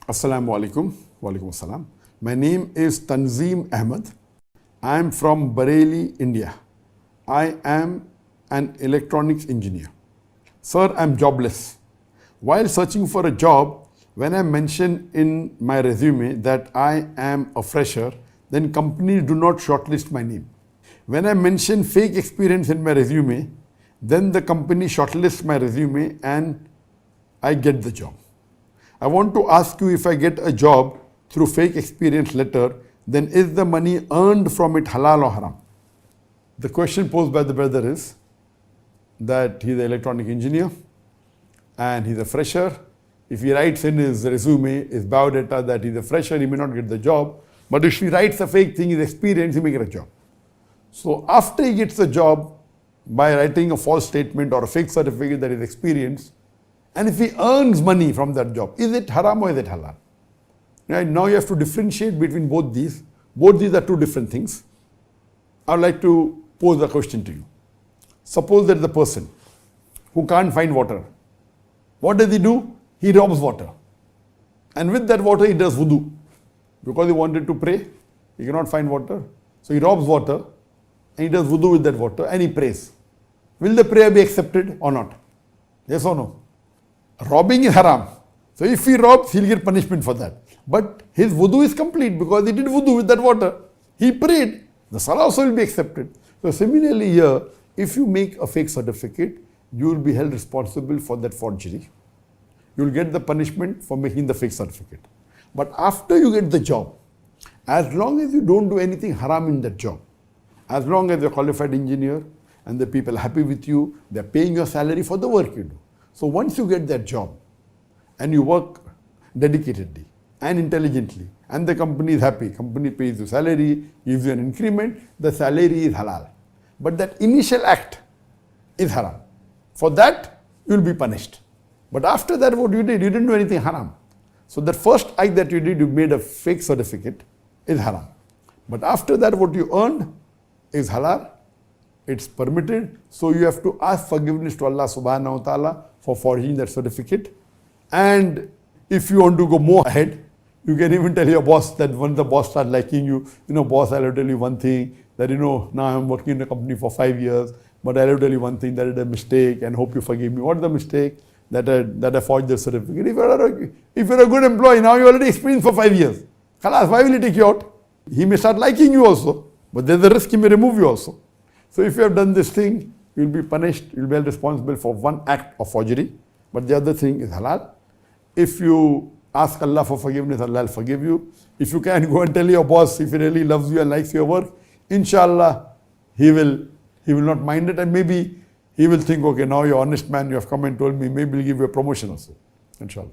Assalamu alaikum. Walaikum assalam. My name is Tanzeem Ahmed. I am from Bareilly, India. I am an electronics engineer. Sir, I am jobless. While searching for a job, when I mention in my resume that I am a fresher, then companies do not shortlist my name. When I mention fake experience in my resume, then the company shortlists my resume and I get the job. I want to ask you, if I get a job through fake experience letter, then is the money earned from it halal or haram? The question posed by the brother is that he's an electronic engineer and he's a fresher. If he writes in his resume, his biodata that he's a fresher, he may not get the job. But if he writes a fake thing, his experience, he may get a job. So after he gets the job by writing a false statement or a fake certificate that is experienced, and if he earns money from that job, is it haram or is it halal? Right? Now you have to differentiate between both these. Both these are two different things. I would like to pose a question to you. Suppose there is a person who can't find water. What does he do? He robs water. And with that water he does wudu. Because he wanted to pray, he cannot find water. So he robs water and he does wudu with that water and he prays. Will the prayer be accepted or not? Yes or no? Robbing is haram. So if he robs, he'll get punishment for that. But his wudu is complete because he did wudu with that water. He prayed. The salah also will be accepted. So similarly here, if you make a fake certificate, you will be held responsible for that forgery. You will get the punishment for making the fake certificate. But after you get the job, as long as you don't do anything haram in that job, as long as you're a qualified engineer and the people are happy with you, they're paying your salary for the work you do. So once you get that job and you work dedicatedly and intelligently and the company is happy, company pays you salary, gives you an increment, the salary is halal. But that initial act is haram. For that, you will be punished. But after that, what you did? You didn't do anything haram. So that first act that you did, you made a fake certificate, is haram. But after that, what you earned is halal. It's permitted. So you have to ask forgiveness to Allah subhanahu wa ta'ala for forging that certificate. And if you want to go more ahead, you can even tell your boss that when the boss starts liking you, boss, I'll tell you one thing, that now I'm working in a company for 5 years, but I'll tell you one thing, that is a mistake and hope you forgive me. What's the mistake? That I forged the certificate. If you're a good employee, now you already experienced for 5 years. Khalas, why will he take you out? He may start liking you also, but there's a risk he may remove you also. So if you have done this thing, you'll be punished, you'll be held responsible for one act of forgery, but the other thing is halal. If you ask Allah for forgiveness, Allah will forgive you. If you can go and tell your boss, if he really loves you and likes your work, inshallah, he will not mind it, and maybe he will think, okay, now you're an honest man, you have come and told me, maybe he'll give you a promotion also, inshallah.